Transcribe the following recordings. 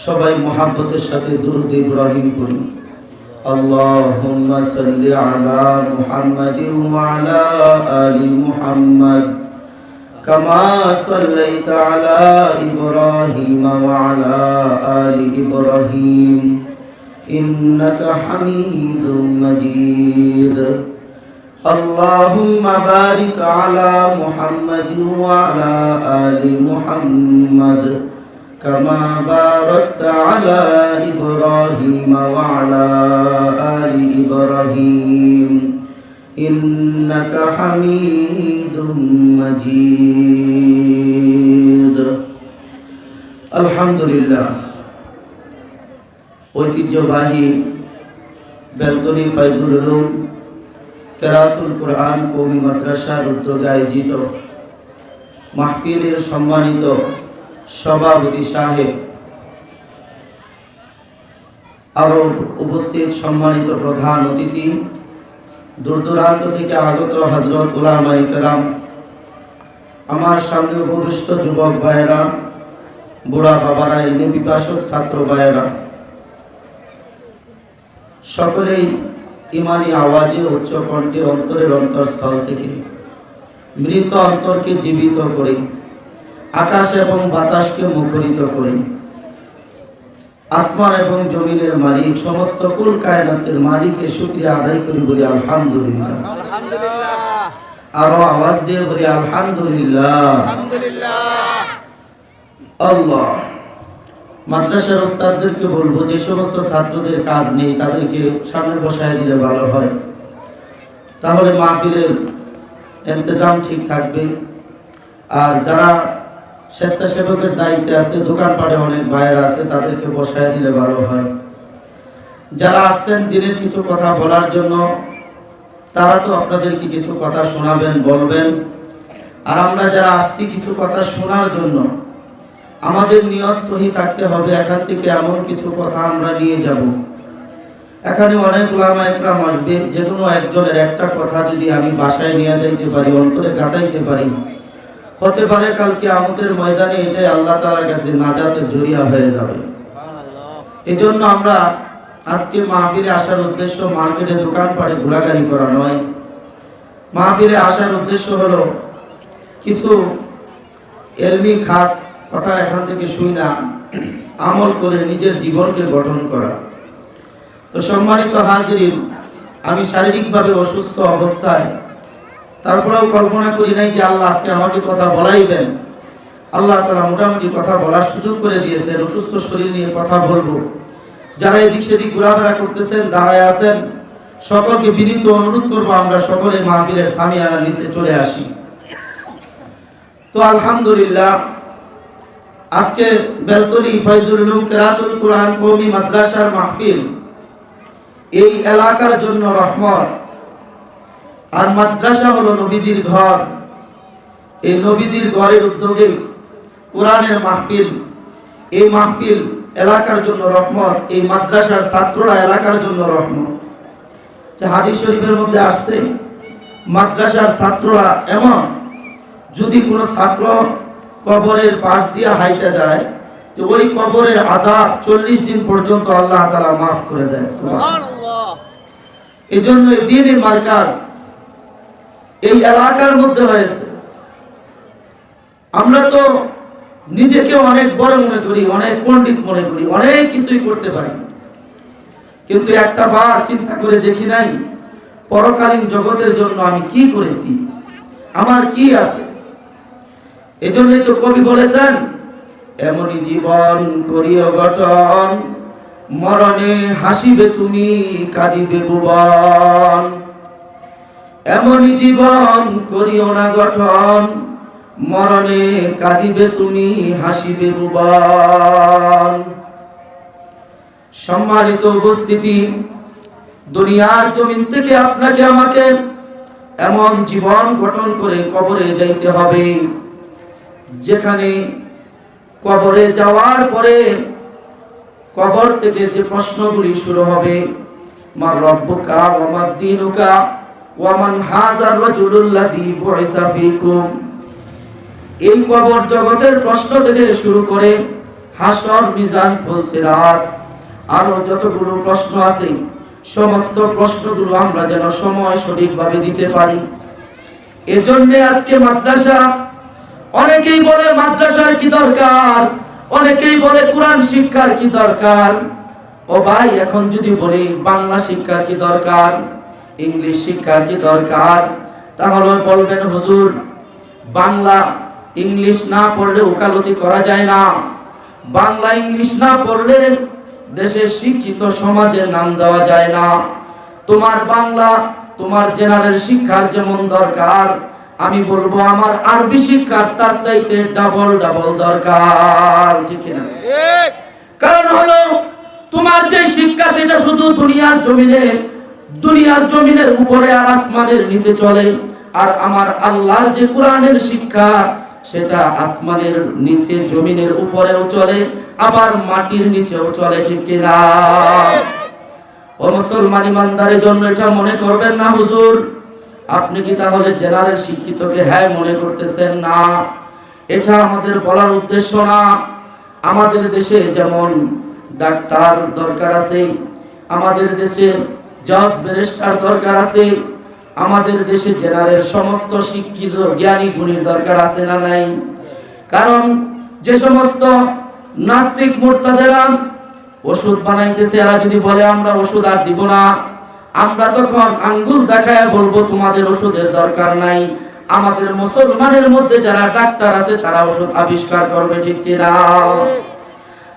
সবাই মুহাব্বতের সাথে দুরূদ ইব্রাহিম পড়ি। আল্লাহুম্মা সাল্লি আলা মুহাম্মাদিন ওয়া আলা আলি মুহাম্মাদ কামা সাল্লাইতা আলা ইব্রাহিম ওয়া আলা আলি ইব্রাহিম ইন্নাকা হামিদুম মাজিদ। আল্লাহুম্মা বারিক আলা মুহাম্মাদিন ওয়া আলা আলি মুহাম্মাদ কামা বারাকতা আলা ইব্রাহিম ওয়া আলা আলি ইব্রাহিম ইন্নাকা হামিদুম মাজিদ। আলহামদুলিল্লাহ। ঐতিহ্যবাহী বেলতলী ফায়জুল উলুম কেরাতুল কুরআন কওমি মাদ্রাসার উদ্যোগে আয়োজিত মাহফিলের সম্মানিত সভাপতি সাহেব, আরো উপস্থিত সম্মানিত প্রধান অতিথি, দূর দূরান্ত থেকে আগত হযরত উলামায়ে কেরাম, আমার সামনে উপবিষ্ট যুবক ভাইয়েরা, বুড়া বাবারা, ইলমে পিপাসক ছাত্র ভাইয়েরা, সকলেই ইমানি আওয়াজে উচ্চ কণ্ঠে অন্তরের অন্তরস্থল থেকে মৃত অন্তরকে জীবিত করে, আকাশ এবং বাতাসকে মুখরিত করে, আসমান এবং জমিনের মালিক, সমস্ত কুল কায়নাতের মালিকের শুকরিয়া আদায় করি, বলি আলহামদুলিল্লাহ। আরো আওয়াজ দিয়ে বলি আলহামদুলিল্লাহ। আল্লাহ। মাদ্রাসার ওস্তাদদেরকে বলবো, যে সমস্ত ছাত্রদের কাজ নেই তাদেরকে সামনে বসায় দিলে ভালো হয়, তাহলে মাহফিলের ইন্তজাম ঠিক থাকবে। আর যারা স্বেচ্ছাসেবকের দায়িত্বে আছে, দোকানপাটে অনেক ভাইয়েরা আছে, তাদেরকে বসায় দিলে ভালো হয়। যারা আসছেন দিনের কিছু কথা বলার জন্য, তারা তো আপনাদেরকে কিছু কথা শোনাবেন, বলবেন। আর আমরা যারা আসছি কিছু কথা শোনার জন্য, আমাদের নিয়ত সহি থাকতে হবে, এখান থেকে এমন কিছু কথা আমরা নিয়ে যাব। এখানে অনেক উলামায়ে কেরাম আসবে, যে কোনো একজনের একটা কথা যদি আমি বাসায় নিয়ে যাইতে পারি, অন্তরে গাঁথাইতে পারি, হতে পারে কালকে আমাদের ময়দানে এটাই আল্লাহ তাআলার কাছে নাজাতের জরিয়া হয়ে যাবে। এই জন্য আমরা আজকে মাহফিলে আসার উদ্দেশ্য মার্কেটে দোকানপাটে ঘোরাঘুরি করা নয়। মাহফিলে আসার উদ্দেশ্য হলো কিছু ইলমি খাস কথা এখান থেকে শুই না, আমল করে নিজের জীবনকে গঠন করা। তো সম্মানিত হাজিরিন, আমি শারীরিকভাবে অসুস্থ অবস্থায়, তারপরেও কল্পনা করি নাই যে আল্লাহ আজকে আমাকে কথা বলাইবেন। আল্লাহ তাআলা মোটামুটি কথা বলার সুযোগ করে দিয়েছেন। অসুস্থ শরীর নিয়ে কথা বলবো। যারা এদিক সেদিক ঘোরাফেরা করতেছেন, দাঁড়ায় আছেন, সকলকে বিনীত অনুরোধ করবো আমরা সকলে মাহফিলের সামিয়ানার নিচে চলে আসি। তো আলহামদুলিল্লাহ, আজকে বেলতলী ফায়জুল উলুম কেরাতুল কুরআন কওমি মাদ্রাসার মাহফিল এই এলাকার জন্য রহমত। আর মাদ্রাসা হলো নবীজির ঘর। এই নবীজির ঘরের উদ্যোগে কোরআনের মাহফিল, এই মাহফিল এলাকার জন্য রহমত। এই মাদ্রাসার ছাত্ররা এলাকার জন্য রহমত। যে হাদিস শরীফের মধ্যে আসছে, মাদ্রাসার ছাত্ররা এমন, যদি কোনো ছাত্র কবরের পাশ দিয়ে হাইটা যায়, যে ওই কবরের আযাব 40 দিন পর্যন্ত আল্লাহ তাআলা মাফ করে দেয়। সুবহানাল্লাহ। এজন্য এই দ্বীনের মার্কাজ এই এলাকার মধ্যে হয়েছে। আমরা তো নিজেকে অনেক বড় মনে করি, অনেক পণ্ডিত মনে করি, অনেক কিছুই করতে পারি, কিন্তু একটা বার চিন্তা করে দেখি নাই পরকালীন জগতের জন্য আমি কি করেছি, আমার কি আছে। এজন্যই তো কবি বলেছেন, এমনই জীবন করিও গঠন, মরণে হাসিবে তুমি কাঁদিবে ভুবন। এমনই জীবন করিও না গঠন, মরণে কাঁদিবে তুমি হাসিবে ভুবন। সম্মানিত উপস্থিতি, দুনিয়ার জমিন থেকে আপনাকে আমাকে এমন জীবন গঠন করে কবরে যাইতে হবে, যেখানে কবরে যাওয়ার পরে কবর থেকে যে প্রশ্নগুলি শুরু হবে, মা রব্বুকা ওয়া মা দীনুকা ওয়া মান হাযার রাজুলুল্লাযী বুইসা ফীকুম। এই কবর জগতের প্রশ্ন থেকে শুরু করে হাসর, মিজান, ফুলসিরাত, আরো যতগুলো প্রশ্ন আছে সমস্ত প্রশ্নগুলো আমরা যেন সময় সঠিকভাবে দিতে পারি। এজন্য আজকে মাদ্রাসা, অনেকেই বলে মাদ্রাসার কি দরকার, অনেকেই বলে কোরআন শিক্ষার কি দরকার। ও ভাই, এখন যদি বলি বাংলা শিক্ষার কি দরকার, ইংলিশ শিক্ষার কি দরকার, তাহলে বলবেন হুজুর বাংলা ইংলিশ না পড়লে ওকালতি করা যায় না, বাংলা ইংলিশ না পড়লে দেশের শিক্ষিত সমাজের নাম দেওয়া যায় না। তোমার বাংলা, তোমার জেনারেল শিক্ষার যেমন দরকার, আমি বলবো আমার আরবি শিক্ষার তার চাইতে ডাবল ডাবল দরকার। ঠিক না? কারণ হলো তোমার যে শিক্ষা সেটা শুধু দুনিয়ার জমিনের উপরে আর আসমানের নিচে চলে, আর আমার আল্লাহর যে কোরআনের শিক্ষা সেটা আসমানের নিচে জমিনের উপরেও চলে, আবার মাটির নিচেও চলে। ঠিক কিনা? ও মুসলমান ইমানদারের জন্য এটা মনে করবেন না হুজুর আপনি কি তাহলে জেনারেল শিক্ষিতকে হ্যাঁ মনে করতেছেন? না, এটা আমাদের বলার উদ্দেশ্য না। আমাদের দেশে যেমন ডাক্তার দরকার আছে, আমাদের দেশে জজ ব্যারিস্টার দরকার আছে, আমাদের দেশে জেনারেল সমস্ত শিক্ষিত জ্ঞানী গুণীর দরকার আছে না নাই? কারণ যে সমস্ত নাস্তিক মুরতাদেরা ওষুধ বানাইতেছে, এরা যদি বলে আমরা ওষুধ আর দিব না, আমরা তখন আঙ্গুল দেখায় বলবো তোমাদের ওষুধের দরকার নাই। আমাদের মুসলমানের মধ্যে যারা ডাক্তার আছে তারা ওষুধ আবিষ্কার করবে। ঠিক কিনা?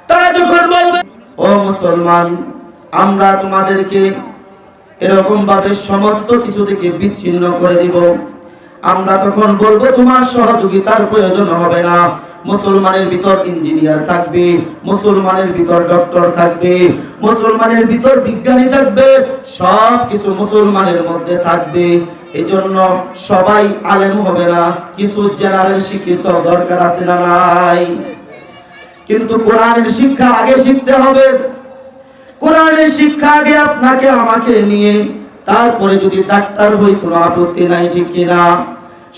তারা যখন বলবে ও মুসলমান আমরা তোমাদেরকে এরকম ভাবে সমস্ত কিছু থেকে বিচ্ছিন্ন করে দিব, আমরা তখন বলবো তোমার সহযোগিতার প্রয়োজন হবে না। মুসলমানের ভিতর ইঞ্জিনিয়ার থাকবে, মুসলমানের ভিতর ডক্টর থাকবে, মুসলমানের ভিতর বিজ্ঞানী থাকবে, সব কিছু মুসলমানের মধ্যে থাকবে। এজন্য সবাই আলেম হবে না, কিছু জেনারেল শিক্ষিত দরকার আছে না নাই? কিন্তু কোরআনের শিক্ষা আগে শিখতে হবে। কোরআনের শিক্ষা আগে আপনাকে আমাকে নিয়ে, তারপরে যদি ডাক্তার হই কোনো আপত্তি নাই। ঠিক কিনা?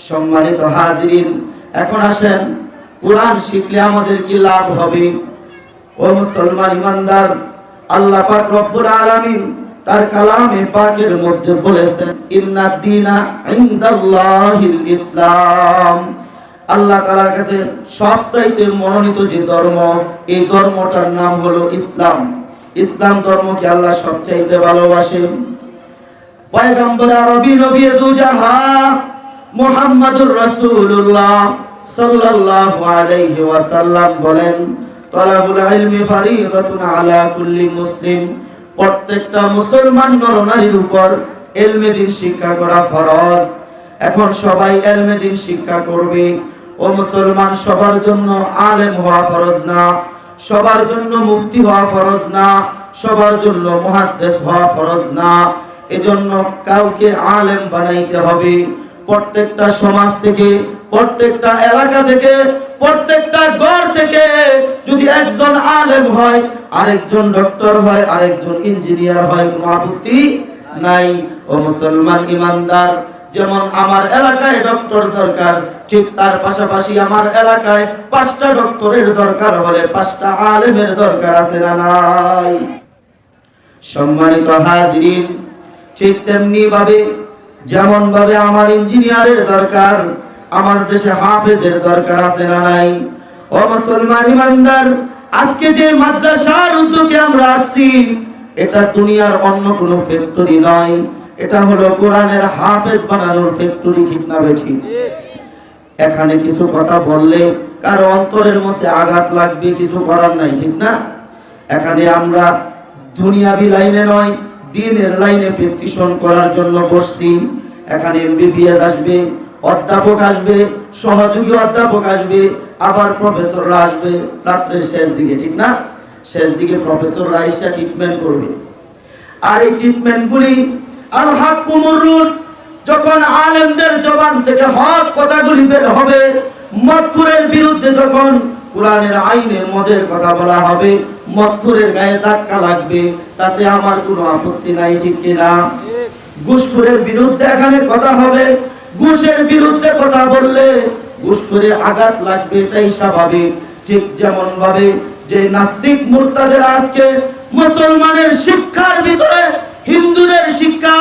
সম্মানিত হাজিরিন, এখন আসেন কোরআন শিখলে আমাদের কি লাভ হবে? ও মুসলমান ইমানদার, আল্লাহ পাক রব্বুল আলামিন তার কালামে পাকের মধ্যে বলেছেন ইন্নাদ দীনা ইনদাল্লাহিল ইসলাম। আল্লাহ তাআলার কাছে সবচাইতে মনোনীত যে ধর্ম, এই ধর্মটার নাম হলো ইসলাম। ইসলাম ধর্মকে আল্লাহ সবচাইতে ভালোবাসেন। পয়গম্বর আরবি নবী দুজাহান মুহাম্মাদুর রাসূলুল্লাহ সাল্লাল্লাহু আলাইহি ওয়াসাল্লাম বলেন তালাবুল ইলমি ফরিদাতুন আলা কুল্লি মুসলিম। প্রত্যেকটা মুসলমান নরনারীর উপর ইলমে দ্বীন শিক্ষা করা ফরজ। এখন সবাই ইলমে দ্বীন শিক্ষা করবে। ও মুসলমান, সবার জন্য আলেম হওয়া ফরজ না, সবার জন্য মুফতি হওয়া ফরজ না, সবার জন্য মুহাদ্দিস হওয়া ফরজ না। এজন্য কাউকে আলেম বানাইতে হবে। প্রত্যেকটা সমাজ থেকে, প্রত্যেকটা এলাকা থেকে, প্রত্যেকটা ঘর থেকে যদি একজন আলেম হয়, আরেকজন ডক্টর হয়, আরেকজন ইঞ্জিনিয়ার হয়, কোনো আপত্তি নাই। ও মুসলমান ইমানদার, যেমন আমার এলাকায় ডক্টর দরকার, ঠিক তার পাশাপাশি আমার এলাকায় 5টা ডক্টরের দরকার হলে 5টা আলেমের দরকার আছে না নাই? সম্মানিত হাজিরিন, ঠিক তেমনি ভাবে যেমন ভাবে আমার ইঞ্জিনিয়ারের দরকার, আমার দেশে হাফেজের দরকার আছে না নাই? ও মুসলমান ইমানদার, আজকে যে মাদ্রাসার উদ্যোগে আমরা আসছি, এটা দুনিয়ার অন্য কোনো ফ্যাক্টরি নয়, এটা হলো কোরআনের হাফেজ বানানোর ফ্যাক্টরি। ঠিক না বেঠিক? এখানে কিছু কথা বললে কারো অন্তরের মধ্যে আঘাত লাগবে, কিছু করার নাই। ঠিক না? এখানে আমরা দুনিয়াবি লাইনে নয়, দ্বীনের লাইনে প্রেসক্রিপশন করার জন্য বসছি। এখানে এমবিবিএস আসবে, অধ্যাপক আসবে, সহযোগী অধ্যাপক আসবে, আবার প্রফেসররা আসবে রাত্রের শেষ দিকে। ঠিক না? শেষ দিকে প্রফেসররা এসে ট্রিটমেন্ট করবে। আর এই ট্রিটমেন্টগুলি আর হক কুমরুল, যখন আলেমদের জবান থেকে হক কথাগুলি বের হবে, মদখুরের বিরুদ্ধে যখন কোরআনের আইনে মদের কথা বলা হবে, মদখুরের গায়ে ধাক্কা লাগবে, তাতে আমার কোনো আপত্তি নাই। ঠিক কিনা? ঘুষখোরের বিরুদ্ধে এখানে কথা হবে, ঘুষের বিরুদ্ধে কথা বললে ঘুষখোরে আঘাত লাগবে, এটাই স্বাভাবিক। ঠিক যেমন ভাবে যে নাস্তিক মুরতাদের আজকে মুসলমানের শিক্ষার ভিতরে হিন্দুদের শিক্ষা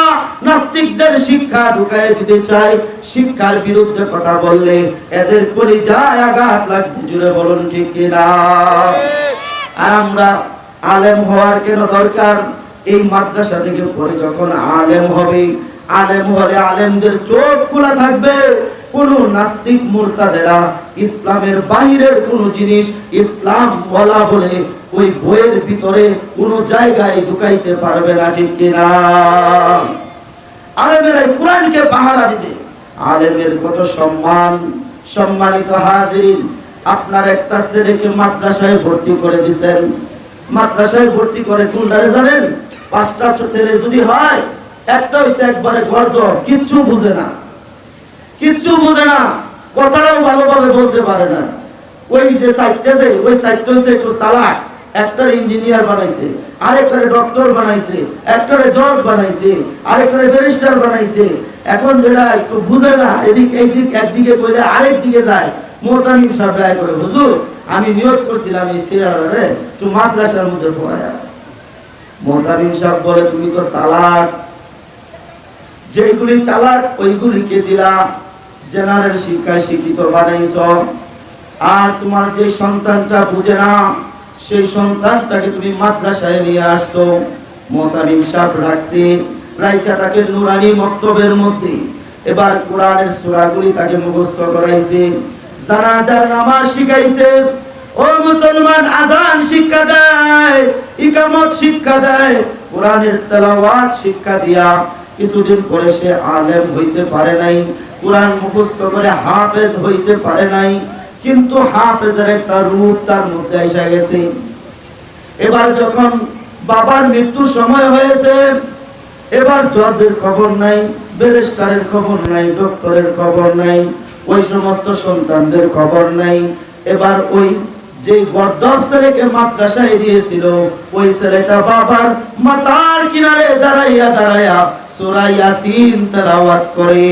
নাস্তিকদের শিক্ষা ঢুকায় দিতে চায়, শিক্ষার বিরুদ্ধে কথা বললে এদের কলিজায় আঘাত লাগবে। জুড়ে বলুন ঠিক কিনা? আর আমরা আলেম হওয়ার কেন দরকার? এই মাদ্রাসা থেকে পড়ে যখন আলেম হবে, আলেম হলে আলেমদের চোখ খোলা থাকবে। কোন নাস্তিক মুরতাদেরা ইসলামের বাইরের কোন জিনিস ইসলাম বলা বলে ওই বইয়ের ভিতরে কোন জায়গায় ঢুকাইতে পারবে না, ঠিক কিনা? আলেমেরা কোরআনকে পাহারা দিবে। আলেমের কত সম্মান। সম্মানিত হাজিরিন, আপনার একটা ছেলেকে মাদ্রাসায় ভর্তি করে দিবেন, মাদ্রাসায় ভর্তি করে কোনটারে জানেন? 5টা ছেলে যদি হয়, একটা হইছে একবারে গর্দ, কিচ্ছু বুঝে না, কিচ্ছু বুঝে না, কথাটাও ভালোভাবে বলতে পারে না। ওই যে সাইডটা, যে ওই সাইডটা হইছে একটু চালাক, একটারে ইঞ্জিনিয়ার বানাইছে, আরেকটারে ডক্টর বানাইছে, একটারে জজ বানাইছে, আরেকটারে ব্যারিস্টার বানাইছে। এখন যেটা একটু বুঝে না, এদিক এইদিক একদিকে কইলে আরেক দিকে যায়। মোহতামিম সাহেব ব্যয় করে, হুজুর আমি নিয়ত করছিলাম এই ছেলেটারে একটু মাদ্রাসার মধ্যে পড়ায়া। মোহতামিম সাহেব বলে, তুমি তো চালাক, যেগুলি চালাক ওইগুলিকে দিলা, জেনারেল শিক্ষায় শিক্ষিত বানাইছ। আর তোমার যে সন্তানটা বুঝে না, সেই সন্তানটাকে তুমি মাদ্রাসায় নিয়ে আসতো। মোহতামিম সাহেব রাখছে, রাইখা তাকে নুরানি মক্তবের মধ্যে এবার কোরআনের সূরাগুলি তাকে মুখস্থ করাইছে, জানাজার নামাজ শিখাইছে। ও মুসলমান, আযান শিক্ষা দেয়, ইকামত শিক্ষা দেয়, কোরআনের তেলাওয়াত শিক্ষা দিয়া কিছুদিন পরে সে আলেম হইতে পারে নাই, কোরআন মুখস্থ করে হাফেজ হইতে পারে নাই, কিন্তু হাফেজের একটা রূপ তার মধ্যে এসে গেছে। এবার যখন বাবার মৃত্যুর সময় হয়েছে, এবার জজের খবর নাই, ব্যারিস্টারের খবর নাই, ডক্টরের খবর নাই, ওই সমস্ত সন্তানদের খবর নাই। এবার ওই যে গর্দব ছেলেকে মাদ্রাসায় দিয়েছিল, ওই ছেলেটা বাবার মাথার কিনারে দাঁড়াইয়া দাঁড়াইয়া সূরা ইয়াসিন তেলাওয়াত করে।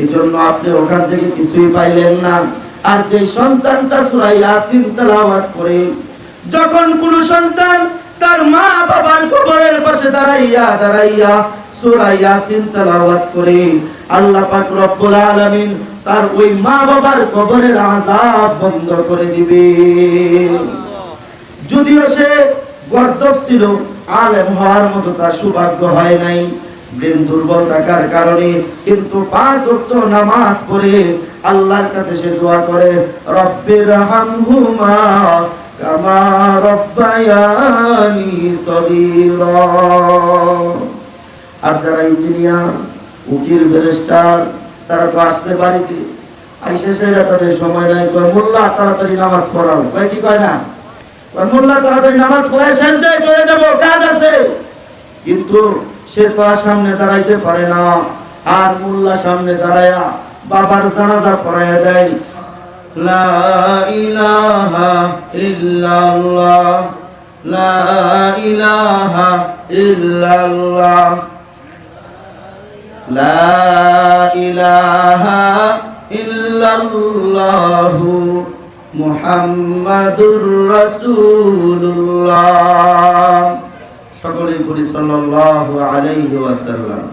এজন্য আপনি ওখান থেকে কিছুই পাইলেন না। আর যে সন্তানটা সূরা ইয়াসিন তেলাওয়াত করে, যখন কোন সন্তান তার মা বাবার কবরের পাশে দাঁড়াইয়া দাঁড়াইয়া সূরা ইয়াসিন তেলাওয়াত করে, আল্লাহ পাক রব্বুল আলামিন তার ওই মা বাবার কবরের আযাব বন্ধ করে দিবে। যদিও সে গর্দব ছিল, আলেম হওয়ার মতো তার সৌভাগ্য হয় নাই, ব্রেন দুর্বল থাকার কারণে, কিন্তু 5 ওয়াক্ত নামাজ পড়ে আল্লাহর কাছে সে দোয়া করে, রব্বির হামহুমা কামা রব্বায়ানি সগীরা। আর যারা ইঞ্জিনিয়ার, উকিল, ব্যারিস্টার, তারা তো আসছে বাড়িতে, আইসা সেরা তাদের সময় নাই, কয় মোল্লা তাড়াতাড়ি নামাজ পড়াও, কয় কি কয় না, কয় মোল্লা তাড়াতাড়ি নামাজ পড়ায় শেষ দেয় চলে যাবো, কাজ আছে। কিন্তু সে তো আর সামনে দাঁড়াইতে পারে না। আর মোল্লা সামনে দাঁড়ায়া বাবার জানাজা পড়াইয়া দেয়, লা ইলাহা ইল্লাল্লাহ, লা ইলাহা ইল্লাল্লাহ, লা ইলাহা ইল্লাল্লাহু মুহাম্মাদুর রাসূলুল্লাহ। সকলেই পড়ি সাল্লাল্লাহু আলাইহি ওয়াসাল্লাম।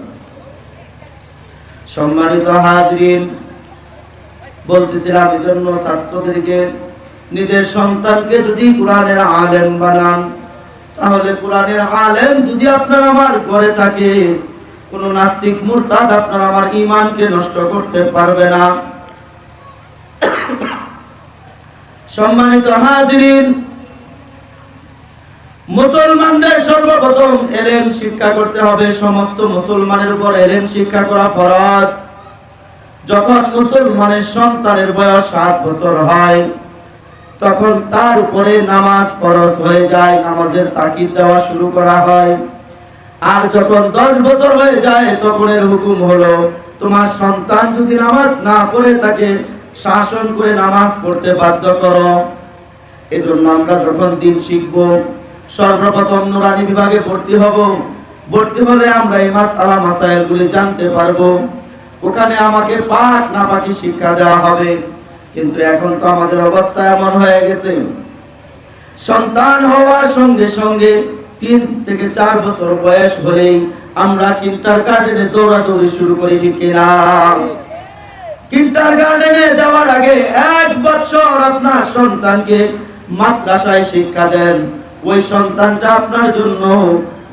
সম্মানিত হাজরিন, বলতেছিলাম এজন্য ছাত্রদেরকে, নিজের সন্তানকে যদি কোরআনের আলেম বানান, তাহলে কোরআনের আলেম যদি আপনার আমার ঘরে থাকে, কোন নাস্তিক মুরতাদ আপনার আমার ঈমানকে নষ্ট করতে পারবে না। সম্মানিত হাজিরিন, মুসলমানদের সর্বপ্রথম ইলম শিক্ষা করতে হবে। সমস্ত মুসলমানের উপর ইলম শিক্ষা করা ফরজ। যখন মুসলমানের সন্তানের বয়স 7 বছর হয়, তখন তার উপরে নামাজ ফরজ হয়ে যায়, নামাজের তাকিদ দেওয়া শুরু করা হয়। আর যখন 10 বছর হয়ে যায়, তখন এর হুকুম হলো, তোমার সন্তান যদি নামাজ না পড়ে তাকে শাসন করে নামাজ পড়তে বাধ্য করো। এজন্য আমরা যখন দিন শিখব, সর্বপ্রথম নুরানি বিভাগে ভর্তি হব। ভর্তি হলে আমরা এই মাসআলা মাসাইলগুলি জানতে পারবো। ওখানে আমাকে পাক না পাকি শিক্ষা দেওয়া হবে। কিন্তু এখন তো আমাদের অবস্থা এমন হয়ে গেছে, সন্তান হওয়ার সঙ্গে সঙ্গে 3 থেকে 4 বছর বয়স হলেই আমরা কিন্ডারগার্টেনে দৌড়াদৌড়ি শুরু করি, ঠিক কিনা? কিন্ডারগার্টেনে দেওয়ার আগে 1 বছর আপনার সন্তানকে মাদ্রাসায় শিক্ষা দেন। ওই সন্তানটা আপনার জন্য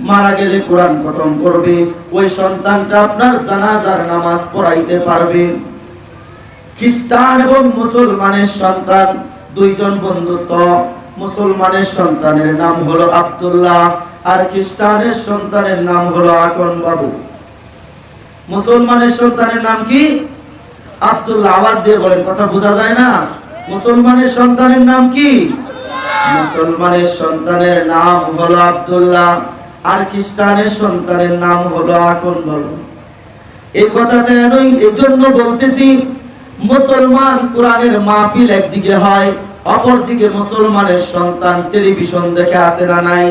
মারা গেলে কোরআন খতম করবে, ওই সন্তানটা আপনার জানাজার নামাজ পড়াইতে পারবে। খ্রিস্টান এবং মুসলমানের সন্তান দুইজন বন্ধুত্ব। মুসলমানের সন্তানের নাম হলো আব্দুল্লাহ, আর খ্রিস্টানের সন্তানের নাম হলো আকন বাবু। মুসলমানের সন্তানের নাম কি? আব্দুল্লাহ। আওয়াজ দিয়ে বলেন, কথা বোঝা যায় না? মুসলমানের সন্তানের নাম কি? মুসলমানের সন্তানের নাম হলো আব্দুল্লাহ, আর খ্রিস্টানের সন্তানের নাম হলো আকন বাবু। এই কথাটা এই জন্য বলতেছি, মুসলমান কোরআনের মাহফিল একদিকে হয়, অপরদিকে মুসলমানের সন্তান টেলিভিশন দেখে আসে না নাই?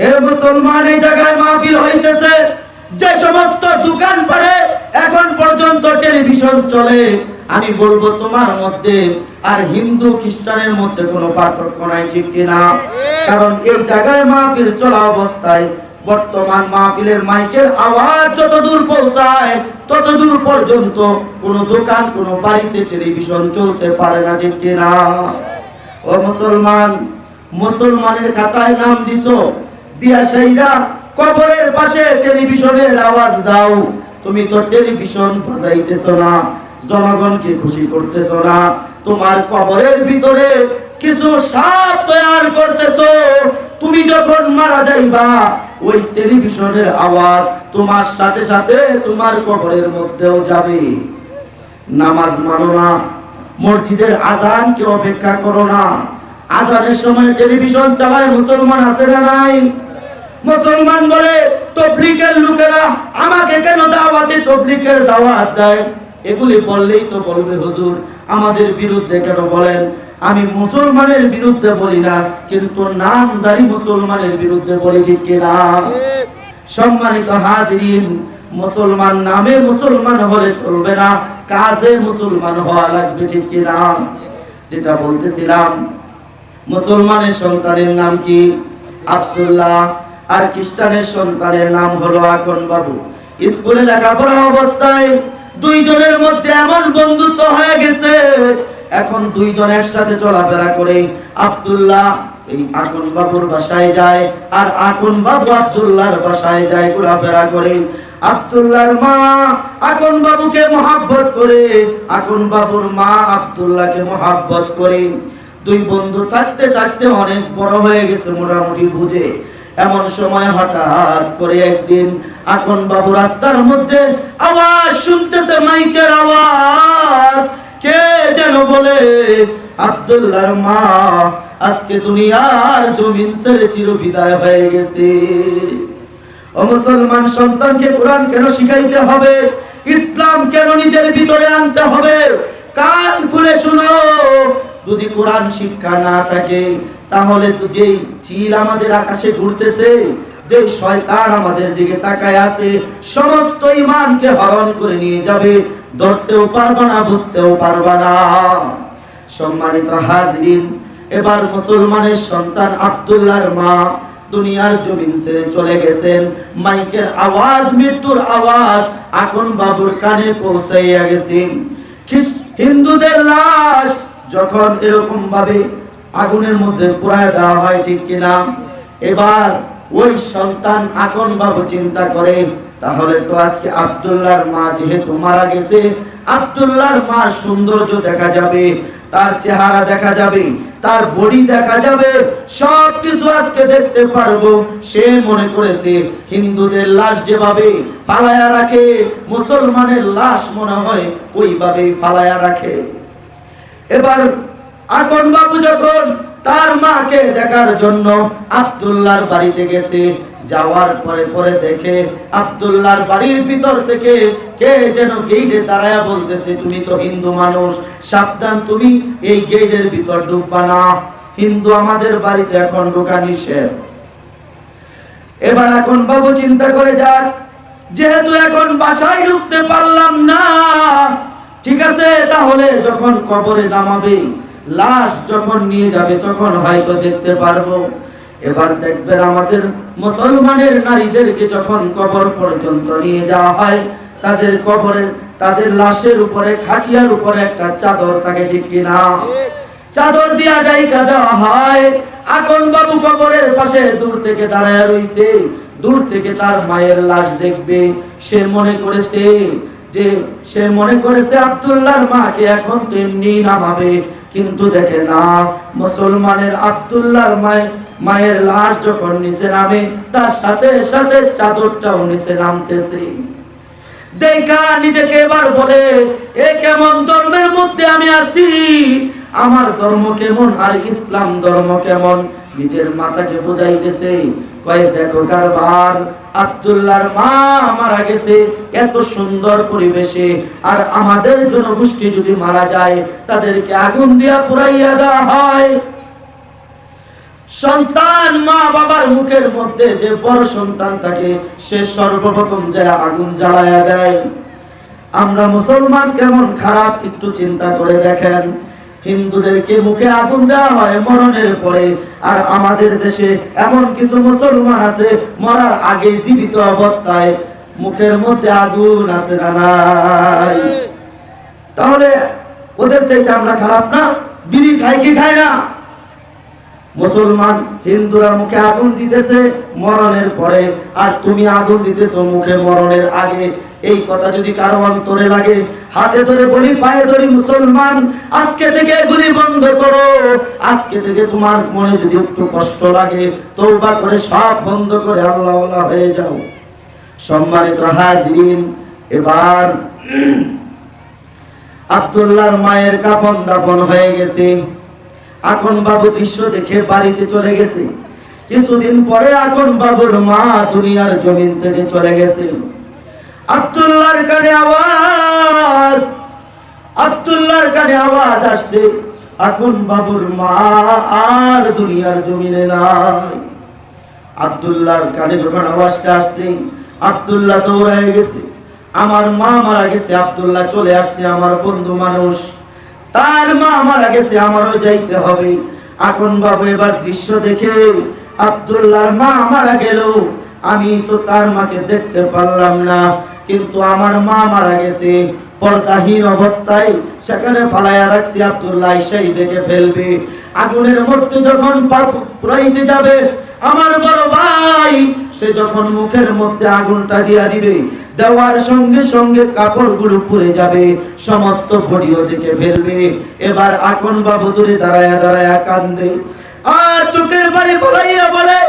এই মুসলমান এই জায়গায় মাহফিল হইতেছে, যে সমস্ত দোকান পারে এখন পর্যন্ত টেলিভিশন চলে, আমি বলবো তোমার মধ্যে আর হিন্দু খ্রিস্টানের মধ্যে কোনো পার্থক্য নাই, ঠিক কিনা? কারণ এই জায়গায় মাহফিল চলা অবস্থায় বর্তমান মাহফিলের মাইকের আওয়াজ যত দূর পৌঁছায় তত দূর পর্যন্ত কোন দোকান, কোন বাড়িতে টেলিভিশন চলতে পারে না, ঠিক কিনা? ও মুসলমান, মুসলমানের খাতায় নাম দিছো, দিয়া সেইরা কবরের পাশে টেলিভিশনের আওয়াজ দাও। তুমি তো টেলিভিশন বাজাইতেছো না, জনগণকে খুশি করতেছো না, তোমার কবরের ভিতরে কিছু সাপ তৈরি করতেছো। তুমি যখন মারা যাইবা ওই টেলিভিশনের আওয়াজ তোমার সাথে সাথে তোমার কবরের মধ্যেও যাবে। নামাজ মানো না, মসজিদের আজানকে অপেক্ষা করো না। আজানের সময় টেলিভিশন চালায় মুসলমান আছে না নাই? মুসলমান বলে তবলিগের লোকেরা আমাকে কেন দাওয়াতে তবলিগের দাওয়াত দেয়? এগুলি বললেই তো বলবে, হুজুর আমাদের বিরুদ্ধে কেন বলেন? আমি মুসলমানের বিরুদ্ধে বলি না, কিন্তু নামদারি মুসলমানের বিরুদ্ধে বলি, ঠিক কিনা? সম্মানিত হাজিরিন, মুসলমান নামে মুসলমান হলে চলবে না, কাজে মুসলমান হওয়া লাগবে, ঠিক কিনা? যেটা বলতেছিলাম, মুসলমানের সন্তানের নাম কি? আব্দুল্লাহ, আর খ্রিস্টানের সন্তানের নাম হলো আকন বাবু। স্কুলে লেখাপড়া অবস্থায় দুইজনের মধ্যে এমন বন্ধুত্ব হয়ে গেছে, এখন দুইজন একসাথে চলাফেরা করে। আব্দুল্লাহ এই আকন বাবুর বাসায় যায়, আর আকন বাবু আব্দুল্লাহর বাসায় যায়, ঘোরাফেরা করে। আব্দুল্লাহর মা আকন বাবুকে মহাব্বত করে, আকন বাবুর মা আব্দুল্লাহকে মহাব্বত করে। দুই বন্ধু থাকতে থাকতে অনেক বড় হয়ে গেছে, মোটামুটি বুঝে। এমন সময় হঠাৎ করে একদিন আকন বাবু রাস্তার মধ্যে আওয়াজ শুনতেছে, মাইকের আওয়াজ। কে যেন বলে, আব্দুল্লাহর মা আজকে দুনিয়ার জমিন ছেড়ে চির বিদায় হয়ে গেছে। ও মুসলমান, সন্তানকে কোরআন কেন শিখাইতে হবে? ইসলাম কেন নিজের ভিতরে আনতে হবে? কান খুলে শুনো। যদি কোরআন শিক্ষা না থাকে, তাহলে তো যেই চিল আমাদের আকাশে ঘুরতেছে, যে শয়তান আমাদের দিকে তাকায় আছে, সমস্ত ঈমানকে হরণ করে নিয়ে যাবে। ধরতেও পারবা না, বুঝতেও পারবা না। সম্মানিত হাজিরিন, এবার মুসলমানের সন্তান আব্দুল্লাহর মা দুনিয়ার জমিন ছেড়ে চলে গেছেন। মাইকের আওয়াজ, মৃত্যুর আওয়াজ আকন বাবুর কানে পৌঁছাইয়া গেছে। হিন্দুদের লাশ যখন এরকম ভাবে আগুনের মধ্যে পুড়ায় দেওয়া হয়, ঠিক কিনা? এবার ওই সন্তান আকন বাবু চিন্তা করে, তাহলে তো আজকে আব্দুল্লাহর মা যেহেতু মারা গেছে, আব্দুল্লাহর মার সৌন্দর্য দেখা যাবে, তার চেহারা দেখা যাবে, তার বডি দেখা যাবে, সবকিছু আজকে দেখতে পারবো। সে মনে করেছে হিন্দুদের লাশ যেভাবে ফালায়া রাখে, মুসলমানের লাশ মনে হয় ওইভাবেই ফালায়া রাখে। এবার আকন বাবু যখন তার মাকে দেখার জন্য আব্দুল্লাহর বাড়িতে গেছে, যাওয়ার পরে পরে দেখে আব্দুল্লাহর বাড়ির ভিতর থেকে কে যেন গেটে দাঁড়ায়া বলতেছে, তুমি তো হিন্দু মানুষ, সাবধান, তুমি এই গেটের ভিতর ঢুকবা না, হিন্দু আমাদের বাড়িতে এখন ঢোকা নিষেধ। এবার আকন বাবু চিন্তা করে, যাক যেহেতু এখন বাসায় ঢুকতে পারলাম না, ঠিক আছে, তাহলে যখন কবরে নামাবে, লাশ যখন নিয়ে যাবে, তখন হয়তো দেখতে পারবো। এবার দেখবেন আমাদের মুসলমানের নারীদেরকে যখন কবর পর্যন্ত নিয়ে যাওয়া হয়, তাদের কবরের, তাদের লাশের উপরে, খাটিয়ার উপরে একটা চাদর থাকে, ঠিক কিনা? চাদর দিয়া ঢাইকা দেওয়া হয়। আকন বাবু কবরের পাশে দূর থেকে দাঁড়ায় রইছে, দূর থেকে তার মায়ের লাশ দেখবে। সে মনে করেছে আব্দুল্লাহর মাকে এখন তো এমনি নামাবে, কিন্তু দেখে না, মুসলমানের আব্দুল্লাহর মায়ের লাশ যখন নিচে নামে, তার সাথে সাথে চাদরটাও নিচে নামতেছে। দেখা নিজেকে এবার বলে, এ কেমন ধর্মের মধ্যে আমি আছি? আমার ধর্ম কেমন আর ইসলাম ধর্ম কেমন? নিজের মাতাকে বুঝাইতেছে, কয় দেখো কারবার, আব্দুল্লাহর মা মারা গেছে এত সুন্দর পরিবেশে, আর আমাদের জনগোষ্ঠী যদি মারা যায়, তাদেরকে আগুন দিয়া পুড়াইয়া দেওয়া হয়। সন্তান মা বাবার মুখের মধ্যে যে বড় সন্তান থাকে, সে সর্বপ্রথম যায় আগুন জ্বালায়া দেয়। আমরা মুসলমান কেমন খারাপ, একটু চিন্তা করে দেখেন। হিন্দুদেরকে মুখে আগুন দেওয়া হয় মরণের পরে, আর আমাদের দেশে এমন কিছু মুসলমান আছে, মরার আগে জীবিত অবস্থায় মুখের মধ্যে আগুন আছে না নাই? তাহলে ওদের চাইতে আমরা খারাপ না? বিড়ি খাই কি খায় না? মুসলমান হিন্দুরা মুখে আগুন দিতেছে মরণের পরে, আর তুমি আগুন দিতেছো মুখে মরণের আগে। এই কথা যদি কারো অন্তরে লাগে, হাতে ধরে বলি, পায়ে ধরি, মুসলমান আজকে থেকে এগুলি বন্ধ করো। আজকে থেকে তোমার মনে যদি একটু কষ্ট লাগে, তওবা করে সব বন্ধ করে আল্লাহওয়ালা হয়ে যাও। সম্মানিত হাজিরিন, এবার আব্দুল্লাহর মায়ের কাফন দাফন হয়ে গেছে। আকন বাবু দৃশ্য দেখে বাড়িতে চলে গেছে। কিছুদিন পরে আকন বাবুর মা দুনিয়ার জমিন থেকে চলে গেছে। আব্দুল্লাহর কানে আওয়াজ আসছে, আকন বাবুর মা আর দুনিয়ার জমিনে নাই। আব্দুল্লাহর কানে যখন আওয়াজটা আসছে, আব্দুল্লাহ দৌড়ায় গেছে। আমার মা মারা গেছে, আব্দুল্লাহ চলে আসছে, আমার বন্ধু মানুষ, তার মা মারা গেছে, আমারও যাইতে হবে। আকন বাবু এবার দৃশ্য দেখে, আব্দুল্লাহর মা মারা গেল, আমি তো তার মাকে দেখতে পারলাম না, কিন্তু আমার মা মারা গেছে পর্দাহীন অবস্থায়, সেখানে ফালাইয়া রাখছি, আব্দুল্লাহ সেই দেখে ফেলবে। আগুনের মধ্যে যখন পুরাইতে যাবে, আমার বড় ভাই সে যখন মুখের মধ্যে আগুনটা দিয়া দিবে, দেওয়ার সঙ্গে সঙ্গে কাপড়গুলো পুড়ে যাবে, সমস্ত বডিও দেখে ফেলবে। এবার আকন বাবু দূরে দাঁড়ায়া দাঁড়ায়া কান্দে, আর চোখের পানি ফলাইয়া বলে,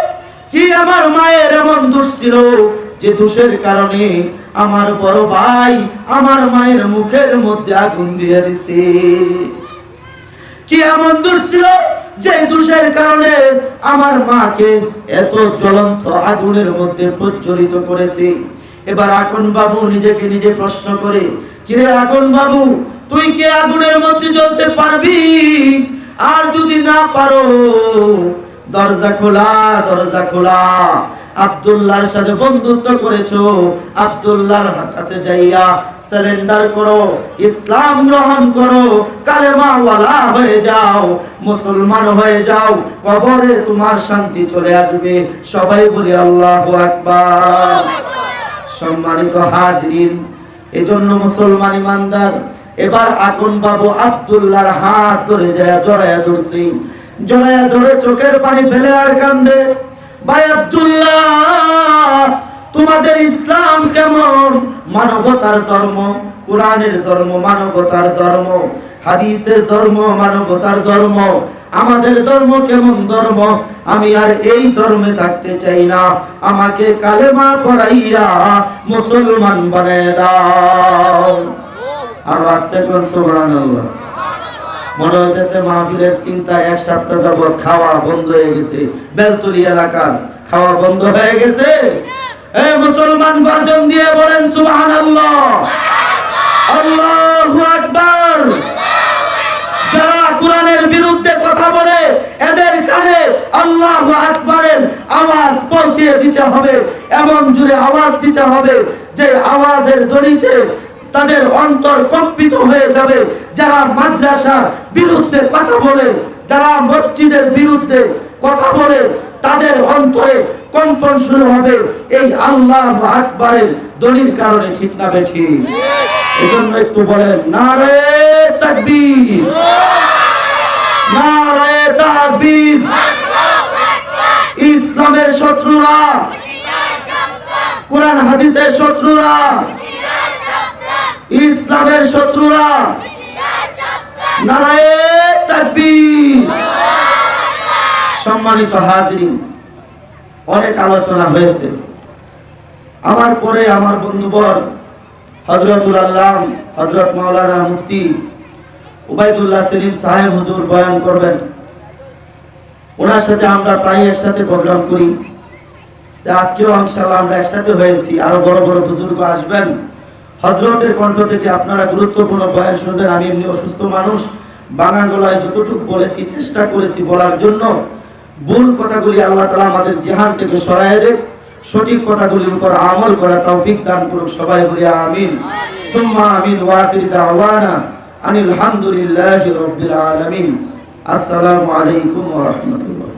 কি আমার মায়ের এমন দোষ ছিল যে দোষের কারণে আমার বড় ভাই আমার মায়ের মুখের মধ্যে আগুন দিয়ে দিছে? কি এমন দোষ ছিল যে দোষের কারণে আমার মাকে এত জ্বলন্ত আগুনের মধ্যে প্রজ্বলিত করেছে? এবার আকন বাবু নিজেকে নিজে প্রশ্ন করে, কিরে আকন বাবু, তুই কি আগুনের মধ্যে জ্বলতে পারবি? আর যদি না পারো, দরজা খোলা, দরজা খোলা। আব্দুল্লাহর সাথে বন্ধুত্ব করেছো, আব্দুল্লাহর কাছে যাইয়া সারেন্ডার করো, ইসলাম গ্রহণ করো, কালেমা ওয়ালা হয়ে যাও, মুসলমান হয়ে যাও, কবরে তোমার শান্তি চলে আসবে। সবাই বলি আল্লাহু আকবার। সম্মানিত হাজিরিন, এজন্য মুসলমান ইমানদার এবার আকন বাবু আব্দুল্লাহর হাত ধরে যায়, জড়ায়া ধরছে, জড়ায়া ধরে চোখের পানি ফেলে আর কান্দে, ভাই আব্দুল্লাহ, তোমাদের ইসলাম কেমন? মানবতার ধর্ম, কোরআনের ধর্ম মানবতার ধর্ম, হাদিসের ধর্ম মানবতার ধর্ম। আমাদের ধর্ম কেমন ধর্ম? আমি আর এই ধর্মে থাকতে চাই না, আমাকে কালেমা পড়াইয়া মুসলমান বানায় দাও। আর আস্তে করে সুবহানাল্লাহ। মনে হইতেছে মাহফিলের চিন্তা এক সপ্তাহ যাবত খাওয়া বন্ধ হয়ে গেছে, বেলতলি এলাকার খাওয়া বন্ধ হয়ে গেছে। এই মুসলমান গর্জন দিয়ে বলেন সুবহানাল্লাহ, আল্লাহু আকবার। যারা কোরআনের বিরুদ্ধে কথা বলে, এদের কানে আল্লাহু আকবারের আওয়াজ পৌঁছে দিতে হবে, এমন জোরে আওয়াজ দিতে হবে যে আওয়াজের দড়িতে তাদের অন্তর কম্পিত হয়ে যাবে। যারা মাদ্রাসার বিরুদ্ধে কথা বলে, যারা মসজিদের বিরুদ্ধে কথা বলে, তাদের অন্তরে কম্পন শুরু হবে এই আল্লাহু আকবারের ধ্বনির কারণে। ঠিক না বেঠিক? এজন্য একটু বলেন নারে তাকবীর, নারে তাকবীর। ইসলামের শত্রুরা, কোরআন হাদিসের শত্রুরা, ইসলামের শত্রুরা, নারে তাকবীর। সম্মানিত হাজিরিন, অনেক আলোচনা হয়েছে। আমার পরে আমার বন্ধুবর হযরতুল আল্লাহ হযরত মাওলানা মুফতি উবাইদুল্লাহ সেলিম সাহেব হুজুর বয়ান করবেন। ওনার সাথে আমরা প্রায় একসাথে প্রোগ্রাম করি। আজকেও ইনশাআল্লাহ আমরা একসাথে হয়েছি। আরো বড় বড় বুজুর্গ আসবেন। হযরতের কণ্ঠ থেকে আপনারা গুরুত্বপূর্ণ বয়ান শুনবেন। আমি এমনি অসুস্থ মানুষ, বাংলা গলায় যতটুকু বলেছি চেষ্টা করেছি বলার জন্য। ভুল কথাগুলি আল্লাহ তাআলা আমাদের জিহান থেকে সরায় দেখ, সঠিক কথাগুলির উপর আমল করার তৌফিক দান করুক। সবাই বলি আমিন, সুম্মা আমিন। ওয়া আখিরু দাওয়ানা আনিল হামদুলিল্লাহি রাব্বিল আলামিন। আসসালামু আলাইকুম ওয়া রাহমাতুল্লাহ।